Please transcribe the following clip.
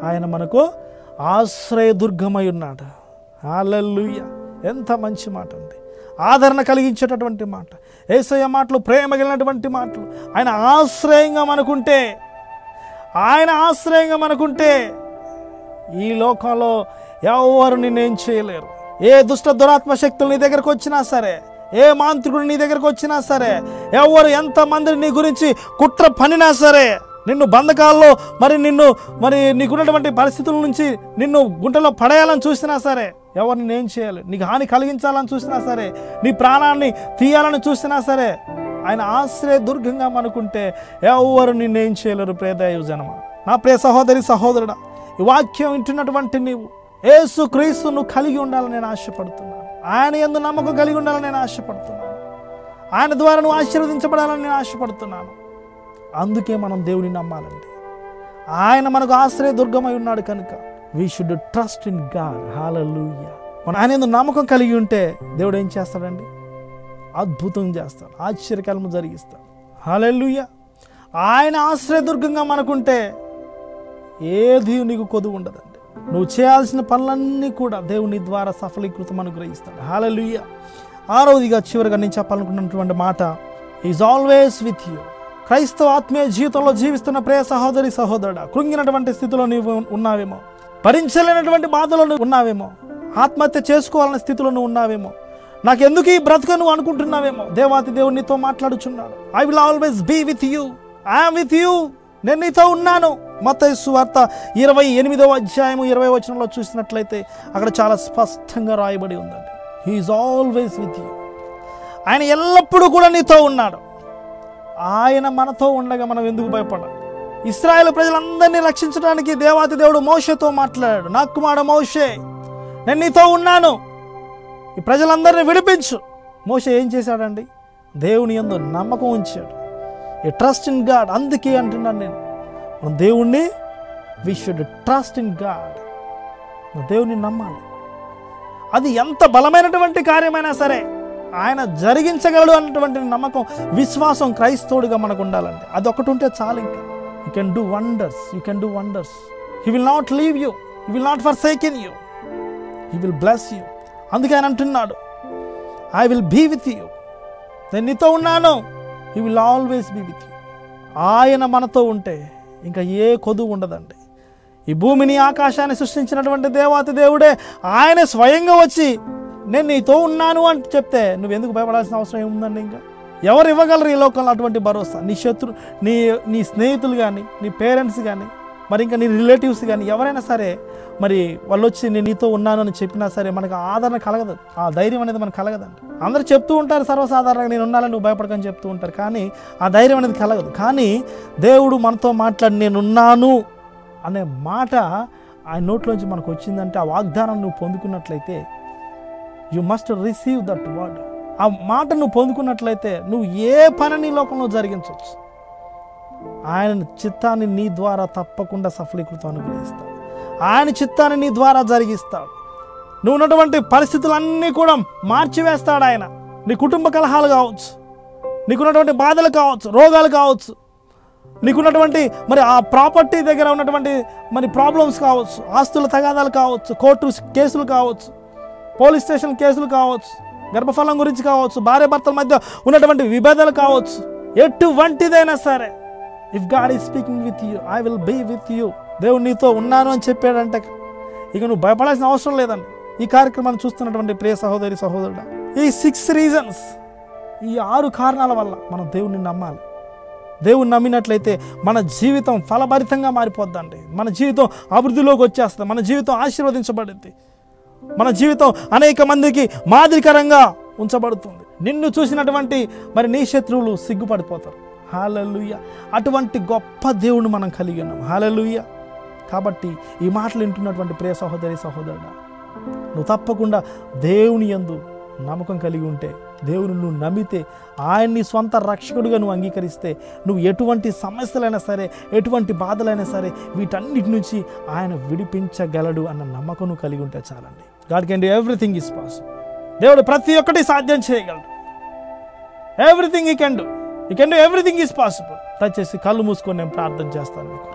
ఆయన మనకు ఆశ్రయదుర్గమై ఉన్నాడు. హల్లెలూయా! ఎంత మంచి మాట ఉంది. ఆదరణ కలిగించేటటువంటి మాట, యేసయ్య మాటలు, ప్రేమ కలిగినటువంటి మాటలు. ఆయన ఆశ్రయంగా మనకుంటే ఈ లోకంలో ఎవరు నిన్నేం చేయలేరు. ఏ దుష్ట దురాత్మ శక్తులు నీ దగ్గరకు వచ్చినా సరే, ఏ మాంత్రికుడు నీ దగ్గరకు వచ్చినా సరే, ఎవరు ఎంతమంది నీ గురించి కుట్ర పనినా సరే, నిన్ను బంధకాల్లో నీకున్నటువంటి పరిస్థితుల నుంచి నిన్ను గుంటలో పడేయాలని చూసినా సరే, ఎవరు నిన్నేం చేయాలి, నీకు హాని కలిగించాలని చూసినా సరే, నీ ప్రాణాన్ని తీయాలని చూసినా సరే, ఆయన ఆశ్రయదుర్గంగా మనకుంటే ఎవరు నిన్నేం చేయలేరు. ప్రియ దైవజనమా, నా ప్రియ సహోదరి సహోదరుడా, ఈ వాక్యం వింటున్నటువంటి నీవు యేసు క్రీస్తును కలిగి ఉండాలని నేను ఆశపడుతున్నాను. ఆయన యందు నమ్మకం కలిగి ఉండాలని నేను ఆశపడుతున్నాను. ఆయన ద్వారా నువ్వు ఆశీర్వదించబడాలని నేను ఆశపడుతున్నాను. అందుకే మనం దేవుని నమ్మాలండి. ఆయన మనకు ఆశ్రయదుర్గమై ఉన్నాడు కనుక we should trust in God. Hallelujah! మనం ఆయన యందు నమ్మకం కలిగి ఉంటే దేవుడు ఏం చేస్తాడండి? అద్భుతం చేస్తాడు, ఆశ్చర్యకరము జరిగిస్తాడు. హల్లెలూయా! ఆయన ఆశ్రయదుర్గంగా మనకుంటే ఏది నీకు కొదువు ఉండదండి. నువ్వు చేయాల్సిన పనులన్నీ కూడా దేవుని ద్వారా సఫలీకృతం అనుగ్రహిస్తాడు. హల్లెలూయా! ఆరోదిగా చివరిగా నేను చెప్పాలనుకున్నటువంటి మాట, ఈజ్ ఆల్వేస్ విత్ యూ. క్రైస్తవ ఆత్మీయ జీవితంలో జీవిస్తున్న ప్రియ సహోదరి సహోదరుడా, కృంగినటువంటి స్థితిలో నీవు ఉన్నావేమో, భరించలేనటువంటి బాధలో నువ్వు ఉన్నావేమో, ఆత్మహత్య చేసుకోవాలనే స్థితిలో నువ్వు ఉన్నావేమో, నాకెందుకు ఈ బ్రతుకు నువ్వు అనుకుంటున్నావేమో. దేవాతి దేవుడు నీతో మాట్లాడుచున్నాడు. I will always be with you. I'm with you. నేను నీతో ఉన్నాను. మత్తయి సువార్త 28వ అధ్యాయము 20వ వచనంలో చూసినట్లయితే అక్కడ చాలా స్పష్టంగా రాయబడి ఉందండి. He is always with you. ఆయన ఎల్లప్పుడూ కూడా నీతో ఉన్నాడు. ఆయన మనతో ఉండగా మనం ఎందుకు భయపడాలి? ఇశ్రాయేలు ప్రజలందరినీ రక్షించడానికి దేవాతి దేవుడు మోషేతో మాట్లాడాడు. నా కుమారుడు మోషే, నేను నీతో ఉన్నాను, ఈ ప్రజలందరినీ విడిపించు. మోషే ఏం చేశాడండి? దేవుని యందు నమ్మకం ఉంచాడు. ఈ ట్రస్ట్ ఇన్ గాడ్. అందుకే అంటున్నాను నేను, మనం దేవుణ్ణి we should trust in God. మనం దేవుని నమ్మాలి. అది ఎంత బలమైనటువంటి కార్యమైనా సరే ఆయన జరిగించగలడు అన్నటువంటి నమ్మకం, విశ్వాసం క్రైస్తవుడిగా మనకు ఉండాలండి. అది ఒకటి ఉంటే చాలు. ఇంకా you can do wonders. He will not leave you. He will not forsaken you. He will bless you. అందుకే ఆయన అంటున్నాడు, I will be with you. నేను నీతో ఉన్నాను. He will always be with you. ఆయన మనతో ఉంటే ఇంకా ఏ కొదువు ఉండదండి. ఈ భూమిని ఆకాశాన్ని సృష్టించినటువంటి దేవాతి దేవుడే ఆయన స్వయంగా వచ్చి నేను నీతో ఉన్నాను అని చెప్తే నువ్వెందుకు భయపడాల్సిన అవసరం ఏముందండి? ఇంకా ఎవరు ఇవ్వగలరు ఈ లోకంలో అటువంటి భరోసా? నీ స్నేహితులు కానీ, నీ పేరెంట్స్ కానీ, మరి ఇంకా నీ రిలేటివ్స్ కానీ ఎవరైనా సరే, మరి వాళ్ళు వచ్చి నేను నీతో ఉన్నాను అని చెప్పినా సరే మనకు ఆదరణ కలగదు. ఆ ధైర్యం అనేది మనకు కలగదండి. అందరూ చెప్తూ ఉంటారు సర్వసాధారణంగా, నేను ఉన్నానని నువ్వు భయపడకని చెప్తూ ఉంటారు, కానీ ఆ ధైర్యం అనేది కలగదు. కానీ దేవుడు మనతో మాట్లాడి నేనున్నాను అనే మాట ఆయన నోట్లోంచి మనకు వచ్చిందంటే, ఆ వాగ్దానం నువ్వు పొందుకున్నట్లయితే you must receive that word. ఆ మాట నువ్వు పొందుకున్నట్లయితే నువ్వు ఏ పనిని లోకంలో జరిగించవచ్చు. ఆయన చిత్తాన్ని నీ ద్వారా తప్పకుండా సఫలీకృతం అనుగ్రహిస్తాడు. ఆయన చిత్తాన్ని నీ ద్వారా జరిగిస్తాడు. నువ్వు ఉన్నటువంటి పరిస్థితులన్నీ కూడా మార్చివేస్తాడు ఆయన. నీ కుటుంబ కలహాలు కావచ్చు, నీకున్నటువంటి బాధలు కావచ్చు, రోగాలు కావచ్చు, నీకున్నటువంటి మరి ఆ ప్రాపర్టీ దగ్గర ఉన్నటువంటి మరి ప్రాబ్లమ్స్ కావచ్చు, ఆస్తుల తగాదాలు కావచ్చు, కోర్టు కేసులు కావచ్చు, పోలీస్ స్టేషన్ కేసులు కావచ్చు, గర్భఫలం గురించి కావచ్చు, భార్యాభర్తల మధ్య ఉన్నటువంటి విభేదాలు కావచ్చు, ఎటువంటిదైనా సరే, if God is speaking with you, I will be with you. దేవుడు నీతో ఉన్నాను అని చెప్పాడంటే ఇక నువ్వు భయపడాల్సిన అవసరం లేదండి. ఈ కార్యక్రమాన్ని చూస్తున్నటువంటి ప్రియ సహోదరి సహోదరుడా, ఈ 6 రీజన్స్, ఈ 6 కారణాల వల్ల మనం దేవుణ్ణి నమ్మాలి. దేవుణ్ణి నమ్మినట్లయితే మన జీవితం ఫలభరితంగా మారిపోద్దండి. మన జీవితం అభివృద్ధిలోకి వచ్చేస్తుంది. మన జీవితం ఆశీర్వదించబడుద్ది. మన జీవితం అనేక మందికి మాదిరికరంగా ఉంచబడుతుంది. నిన్ను చూసినటువంటి మరి నీ శత్రువులు సిగ్గుపడిపోతారు. హల్లెలూయా! అటువంటి గొప్ప దేవుణ్ణి మనం కలిగి ఉన్నాం. హల్లెలూయా! కాబట్టి ఈ మాటలు వింటున్నటువంటి ప్రియ సహోదరి సహోదరుడా, నువ్వు తప్పకుండా దేవుని యందు నమ్మకం కలిగి ఉంటే, దేవుని నువ్వు నమ్మితే, ఆయన్ని సొంత రక్షకుడిగా నువ్వు అంగీకరిస్తే, నువ్వు ఎటువంటి సమస్యలైనా సరే, ఎటువంటి బాధలైనా సరే, వీటన్నిటి నుంచి ఆయన విడిపించగలడు అన్న నమ్మకం నువ్వు కలిగి ఉంటే చాలండి. God can do everything is possible. దేవుడు ప్రతి ఒక్కటి సాధ్యం చేయగలడు. Everything he can do. He can do everything is possible. దయచేసి కళ్ళు మూసుకొని నేను ప్రార్థన చేస్తాను మీకు.